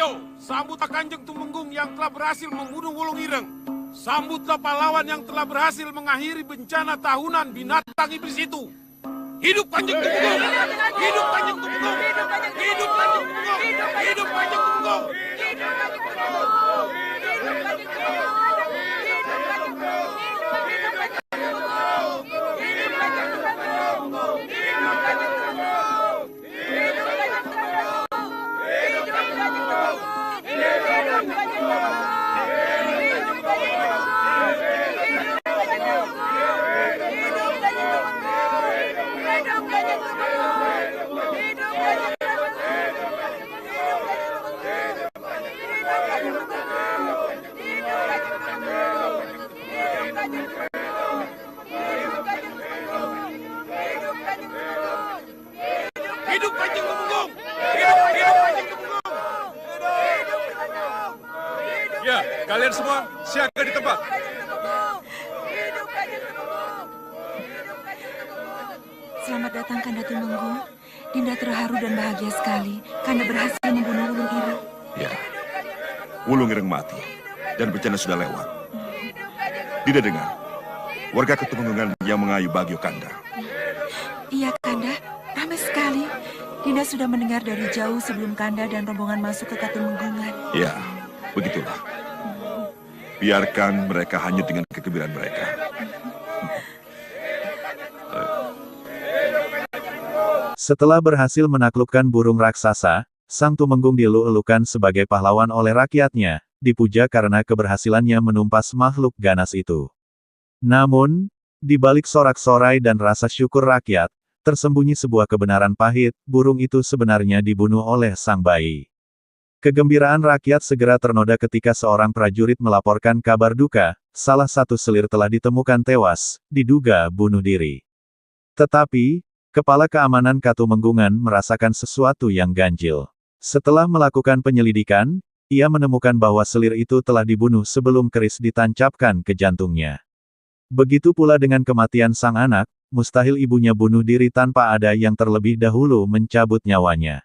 Ayo, sambutlah Kanjeng Tumenggung yang telah berhasil membunuh Wulung Ireng. Sambutlah pahlawan yang telah berhasil mengakhiri bencana tahunan binatang iblis itu. Hidup Kanjeng Tumenggung! Hidup Kanjeng Tumenggung! Hidup Kanjeng Tumenggung! Hidup Kanjeng Tumenggung! Hidup Kanjeng Tumenggung! Hidup Kanjeng Tumenggung! Ya, kalian semua siaga di tempat. Selamat datang Kanda Tumenggung. Dinda terharu dan bahagia sekali. Kanda berhasil membunuh Wulung Ireng. Ya, Wulung Ireng mati dan bencana sudah lewat. Dinda dengar warga Ketumenggungan yang mengayu Bagio Kanda. Iya Kanda, ramai sekali. Dinda sudah mendengar dari jauh sebelum Kanda dan rombongan masuk ke Ketumenggungan. Ya, begitulah. Biarkan mereka hanyut dengan kegembiraan mereka. Setelah berhasil menaklukkan burung raksasa, Sang Tumenggung dielu-elukan sebagai pahlawan oleh rakyatnya, dipuja karena keberhasilannya menumpas makhluk ganas itu. Namun, di balik sorak-sorai dan rasa syukur rakyat, tersembunyi sebuah kebenaran pahit, burung itu sebenarnya dibunuh oleh sang bayi. Kegembiraan rakyat segera ternoda ketika seorang prajurit melaporkan kabar duka, salah satu selir telah ditemukan tewas, diduga bunuh diri. Tetapi, Kepala Keamanan Katumenggungan merasakan sesuatu yang ganjil. Setelah melakukan penyelidikan, ia menemukan bahwa selir itu telah dibunuh sebelum keris ditancapkan ke jantungnya. Begitu pula dengan kematian sang anak, mustahil ibunya bunuh diri tanpa ada yang terlebih dahulu mencabut nyawanya.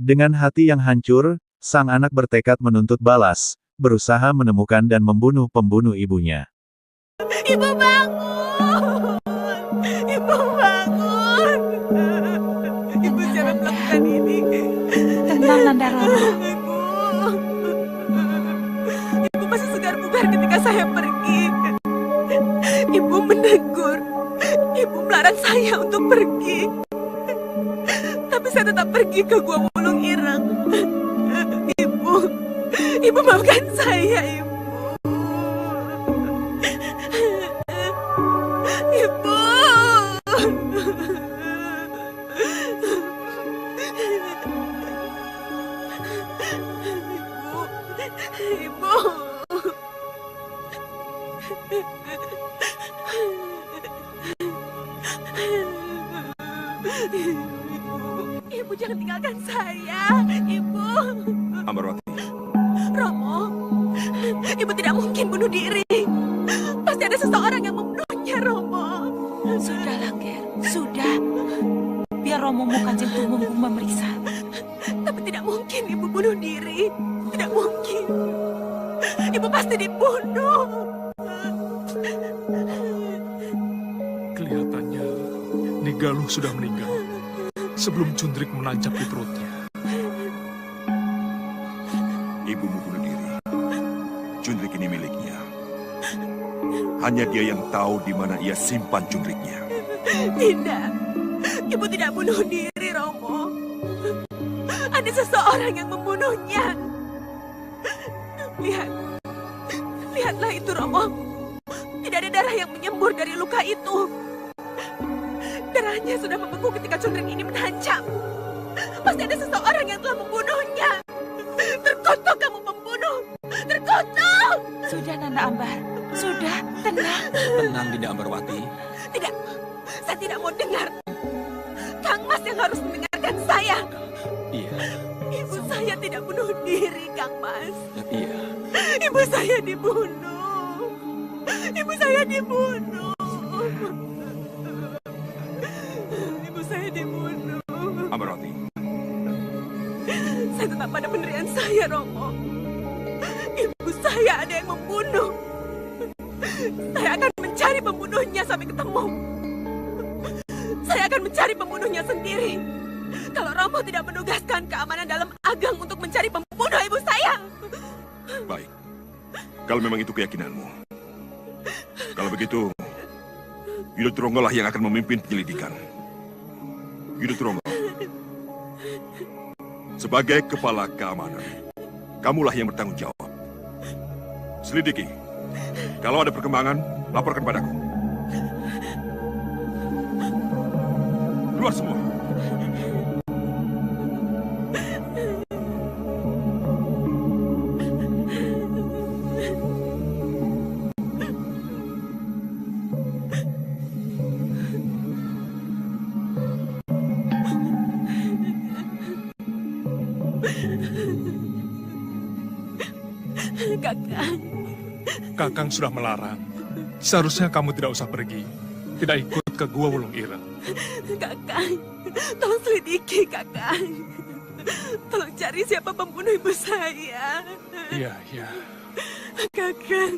Dengan hati yang hancur, sang anak bertekad menuntut balas, berusaha menemukan dan membunuh pembunuh ibunya. Ibu bangun! Ibu bangun! Ibu jangan melakukan ini. Tenang Nanda Roro. Ibu masih segar bugar ketika saya pergi. Ibu menegur. Ibu melarang saya untuk pergi. Tapi saya tetap pergi ke Gua Wulung Ireng. Ibu maafkan saya, Ibu. Ibu. Ibu. Ibu jangan tinggalkan saya, Ibu. Ambarwati. Romo, Ibu tidak mungkin bunuh diri. Pasti ada seseorang yang membunuhnya, Romo. Sudahlah, Ger. Sudah. Biar Romomu Kanjeng Tumenggung memeriksa. Tapi tidak mungkin Ibu bunuh diri. Tidak mungkin. Ibu pasti dibunuh. Kelihatannya Nigaluh sudah meninggal sebelum Cundrik menancap di perutnya. Ibumu bunuh diri. Cundrik ini miliknya. Hanya dia yang tahu di mana ia simpan cundriknya. Tidak. Ibu tidak bunuh diri, Romo. Ada seseorang yang membunuhnya. Lihatlah itu, Romo. Tidak ada darah yang menyembur dari luka itu. Darahnya sudah membeku ketika cundrik ini menancap. Pasti ada seseorang yang telah membunuhnya. Terkutuk kamu pembunuh! Terkutuk! Sudah, Nanda Ambar. Sudah, tenang. Tenang, Dinda Ambarwati. Tidak, saya tidak mau dengar. Kang Mas yang harus mendengarkan saya. Iya. Ibu saya tidak bunuh diri, Kang Mas. Iya. Ibu saya dibunuh. Ibu saya dibunuh. Ibu saya dibunuh. Ambarwati. Saya tetap sebab pada penderitaan saya, Romo. Ibu saya ada yang membunuh. Saya akan mencari pembunuhnya sampai ketemu. Saya akan mencari pembunuhnya sendiri. Kalau Romo tidak menugaskan keamanan dalam Ageng untuk mencari pembunuh ibu saya. Baik. Kalau memang itu keyakinanmu. Kalau begitu, Yudhoyono lah yang akan memimpin penyelidikan. Yudhoyono, sebagai kepala keamanan, kamulah yang bertanggung jawab. Selidiki. Kalau ada perkembangan, laporkan padaku. Keluar semua. Kakang. Kakang sudah melarang. Seharusnya kamu tidak usah pergi. Tidak ikut ke Gua Wulung Ireng. Kakang, tolong selidiki, Kakang. Tolong cari siapa pembunuh ibu saya. Iya, iya. Kakang.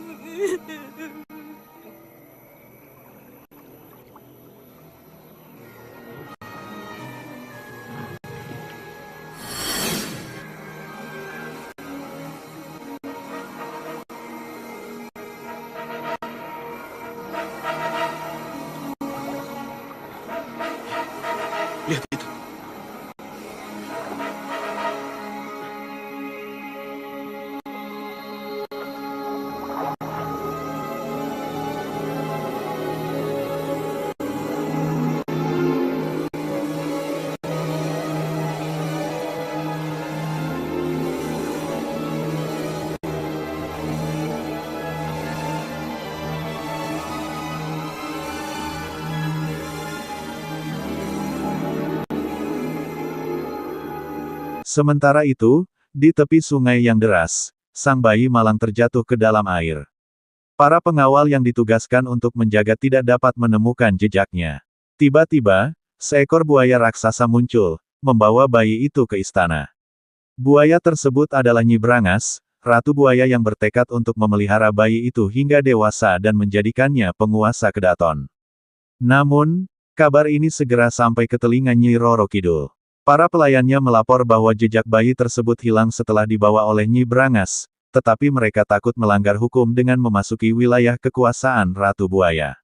Lihat itu. Sementara itu, di tepi sungai yang deras, sang bayi malang terjatuh ke dalam air. Para pengawal yang ditugaskan untuk menjaga tidak dapat menemukan jejaknya. Tiba-tiba, seekor buaya raksasa muncul, membawa bayi itu ke istana. Buaya tersebut adalah Nyi Brangas, ratu buaya yang bertekad untuk memelihara bayi itu hingga dewasa dan menjadikannya penguasa Kedaton. Namun, kabar ini segera sampai ke telinga Nyi Roro Kidul. Para pelayannya melapor bahwa jejak bayi tersebut hilang setelah dibawa oleh Nyi Brangas, tetapi mereka takut melanggar hukum dengan memasuki wilayah kekuasaan Ratu Buaya.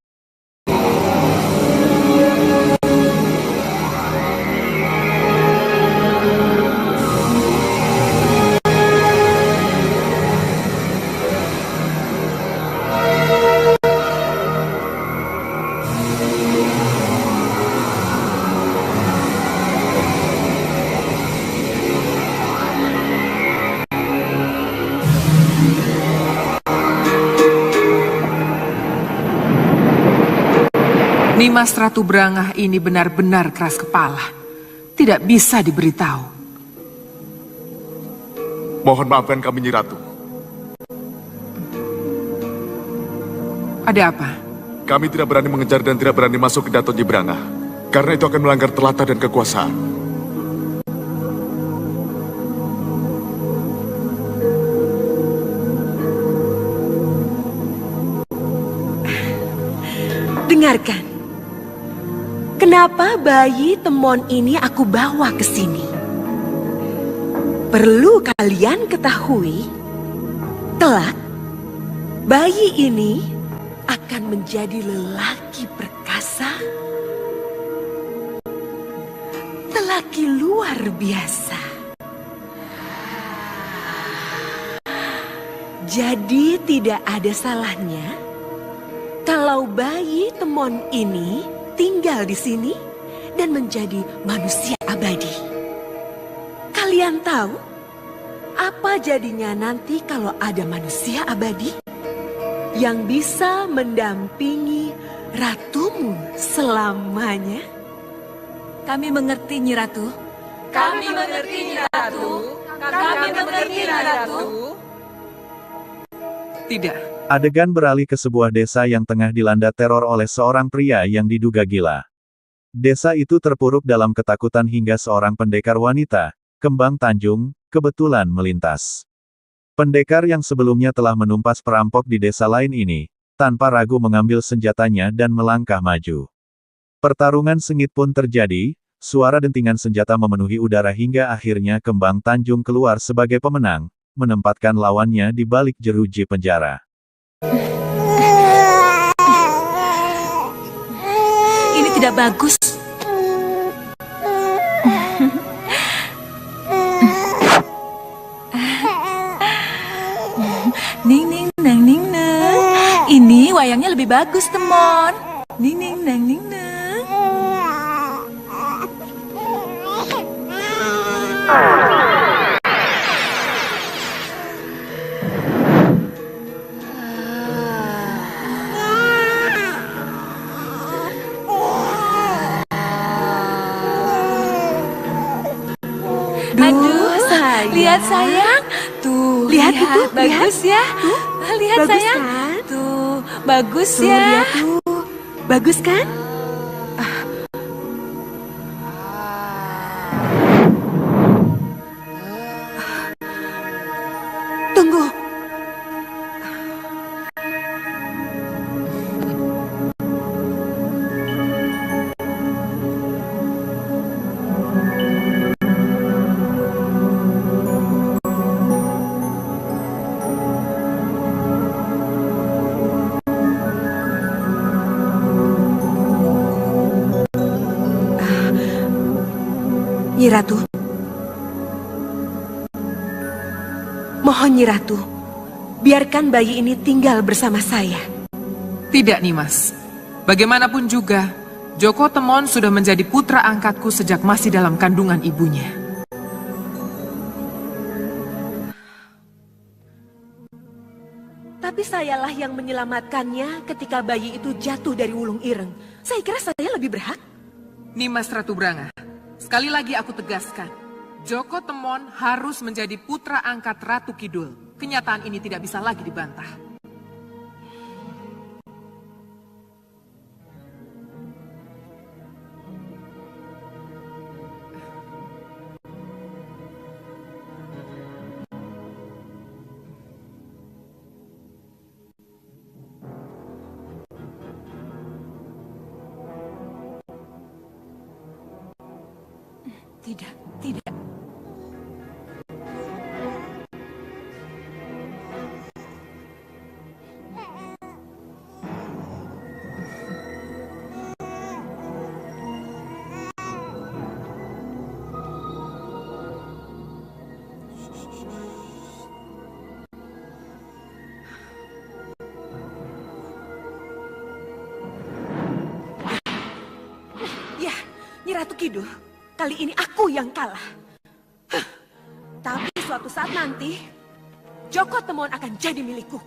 Nimas Ratu Brangah ini benar-benar keras kepala. Tidak bisa diberitahu. Mohon maafkan kami, Nyi Ratu. Ada apa? Kami tidak berani mengejar dan tidak berani masuk ke Dato Nyi Brangah. Karena itu akan melanggar telata dan kekuasaan. Dengarkan. Kenapa bayi temon ini aku bawa ke sini? Perlu kalian ketahui, kelak bayi ini akan menjadi lelaki perkasa, lelaki luar biasa. Jadi tidak ada salahnya kalau bayi temon ini tinggal di sini dan menjadi manusia abadi. Kalian tahu apa jadinya nanti kalau ada manusia abadi yang bisa mendampingi ratumu selamanya? Kami mengerti, Nyi Ratu. Kami mengerti, Nyi Ratu. Kami mengerti, Nyi Ratu. Tidak. Adegan beralih ke sebuah desa yang tengah dilanda teror oleh seorang pria yang diduga gila. Desa itu terpuruk dalam ketakutan hingga seorang pendekar wanita, Kembang Tanjung, kebetulan melintas. Pendekar yang sebelumnya telah menumpas perampok di desa lain ini, tanpa ragu mengambil senjatanya dan melangkah maju. Pertarungan sengit pun terjadi, suara dentingan senjata memenuhi udara hingga akhirnya Kembang Tanjung keluar sebagai pemenang, menempatkan lawannya di balik jeruji penjara. Ini tidak bagus. Ning ning nang ning nang. Ini wayangnya lebih bagus, Temon. Ning ning nang ning nang. Aduh, sayang. Lihat sayang. Tuh, lihat itu, bagus ya. Lihat bagus, sayang. Kan? Tuh, bagus tuh, ya. Lihat tuh. Bagus kan? Tunggu. Nyi Ratu. Mohon Nyi Ratu, biarkan bayi ini tinggal bersama saya. Tidak, Nimas. Bagaimanapun juga, Joko Temon sudah menjadi putra angkatku sejak masih dalam kandungan ibunya. Tapi sayalah yang menyelamatkannya ketika bayi itu jatuh dari Wulung Ireng. Saya kira saya lebih berhak. Nimas Ratu Branga, sekali lagi aku tegaskan, Joko Temon harus menjadi putra angkat Ratu Kidul. Kenyataan ini tidak bisa lagi dibantah. Tidak, tidak. Ya, Nyi Ratu Kidul. Kali ini aku yang kalah. Tapi suatu saat nanti, Joko Temon akan jadi milikku.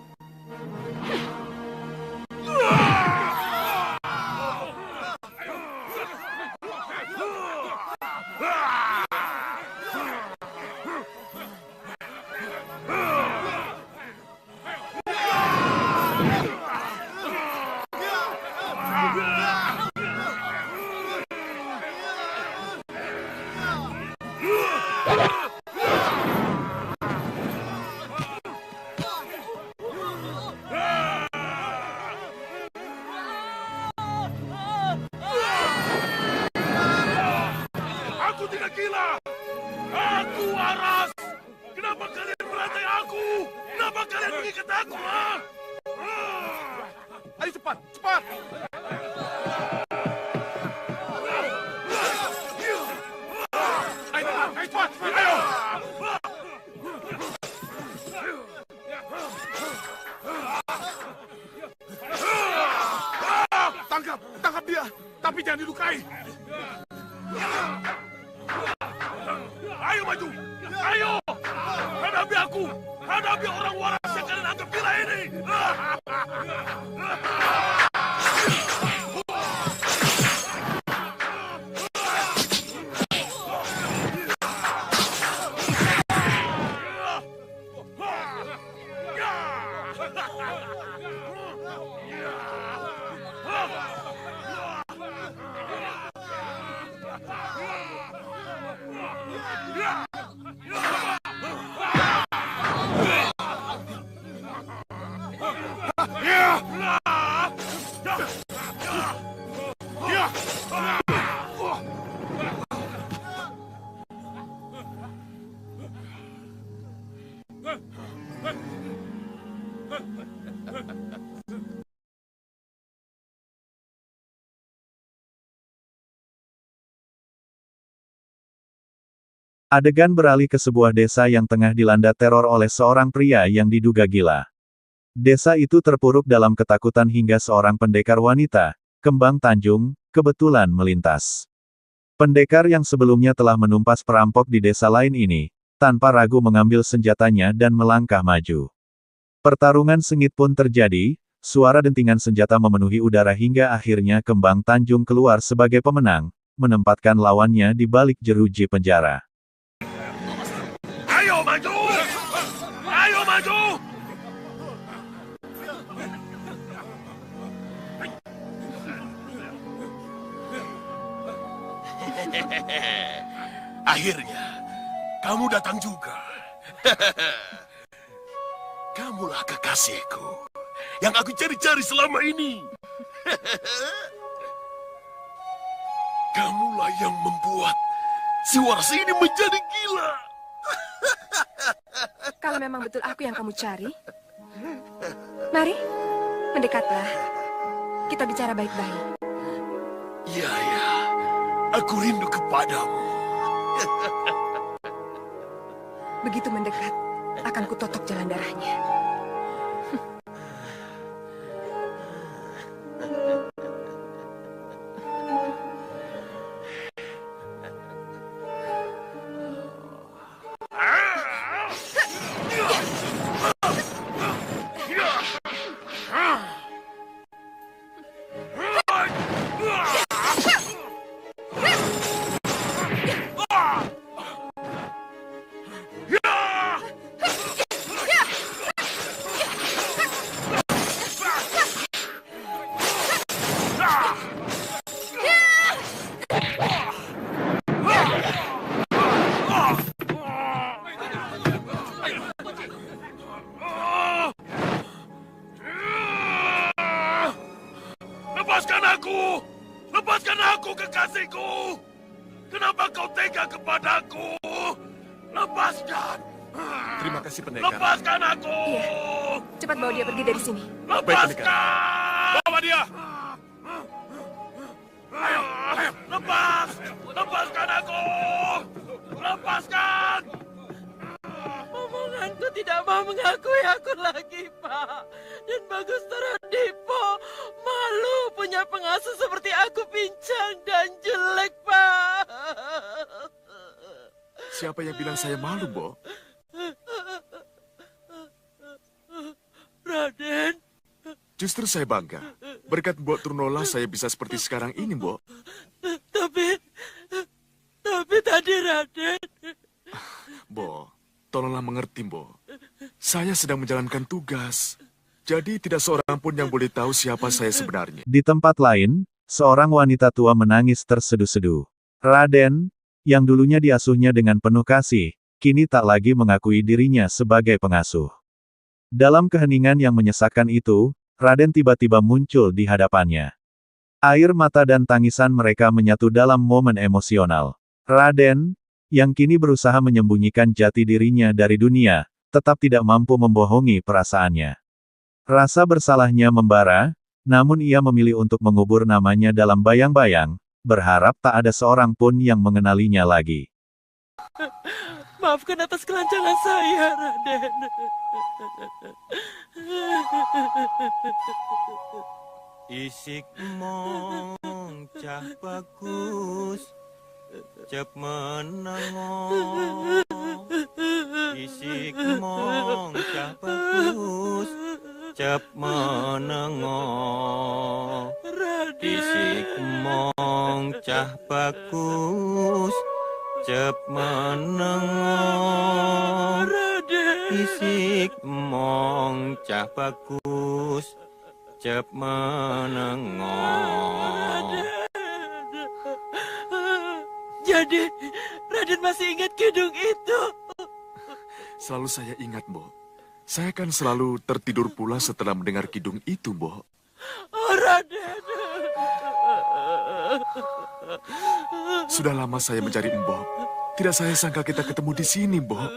Aku tidak gila. Aku waras. Kenapa kalian merantai aku? Kenapa kalian mengikat aku? Ayo cepat, cepat. Ayo cepat, ayo. Tangkap dia, tapi jangan dilukai. Ayo maju, ayo, hadapi aku, hadapi orang waras yang kalian anggap gila ini. Adegan beralih ke sebuah desa yang tengah dilanda teror oleh seorang pria yang diduga gila. Desa itu terpuruk dalam ketakutan hingga seorang pendekar wanita, Kembang Tanjung, kebetulan melintas. Pendekar yang sebelumnya telah menumpas perampok di desa lain ini, tanpa ragu mengambil senjatanya dan melangkah maju. Pertarungan sengit pun terjadi, suara dentingan senjata memenuhi udara hingga akhirnya Kembang Tanjung keluar sebagai pemenang, menempatkan lawannya di balik jeruji penjara. Ayo maju! Ayo maju! Akhirnya, kamu datang juga. Kamulah kekasihku yang aku cari-cari selama ini. Kamulah yang membuat si waras ini menjadi gila. Kalau memang betul aku yang kamu cari, mari, mendekatlah. Kita bicara baik-baik. Ya, aku rindu kepadamu. Begitu mendekat, akan kutotok jalan darahnya. Lepaskan aku! Lepaskan aku, kekasihku! Kenapa kau tega kepadaku? Lepaskan! Terima kasih, pendekar. Lepaskan aku! Iya. Cepat bawa dia pergi dari sini. Lepaskan! Bawa dia! Ayo, lepas! Lepaskan aku! Lepaskan! Omonganku tidak mau mengakui aku lagi, Pak. Dan Bagus Terodipo malu punya pengasuh seperti aku, pincang dan jelek, Pak. Siapa yang bilang saya malu, Bo? Raden. Justru saya bangga. Berkat Mbok Turnola saya bisa seperti sekarang ini, Bo. Tapi tadi, Raden. Bo, tolonglah mengerti, Bo. Saya sedang menjalankan tugas. Jadi tidak seorang pun yang boleh tahu siapa saya sebenarnya. Di tempat lain, seorang wanita tua menangis terseduh-seduh. Raden, yang dulunya diasuhnya dengan penuh kasih, kini tak lagi mengakui dirinya sebagai pengasuh. Dalam keheningan yang menyesakkan itu, Raden tiba-tiba muncul di hadapannya. Air mata dan tangisan mereka menyatu dalam momen emosional. Raden, yang kini berusaha menyembunyikan jati dirinya dari dunia, tetap tidak mampu membohongi perasaannya. Rasa bersalahnya membara, namun ia memilih untuk mengubur namanya dalam bayang-bayang, berharap tak ada seorang pun yang mengenalinya lagi. Maafkan atas kelancangan saya, Raden. Isik mong cah bagus, cep menengo. Isik mong cah bagus, cep menengo. Isik mong cah bagus, cep menengo. Isik mong cah bagus, cep menengo. Jadi, Raden masih ingat kidung itu? Selalu saya ingat, Bo. Saya kan selalu tertidur pula setelah mendengar kidung itu, Bo. Oh, Raden. Sudah lama saya mencari Mbok. Tidak saya sangka kita ketemu di sini, Mbok.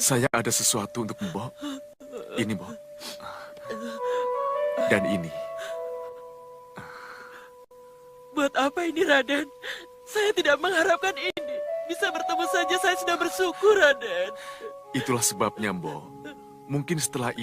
Saya ada sesuatu untuk Mbok. Ini, Mbok. Dan ini. Buat apa ini, Raden? Saya tidak mengharapkan ini. Bisa bertemu saja saya sudah bersyukur, Raden. Itulah sebabnya, Mbok. Mungkin setelah ini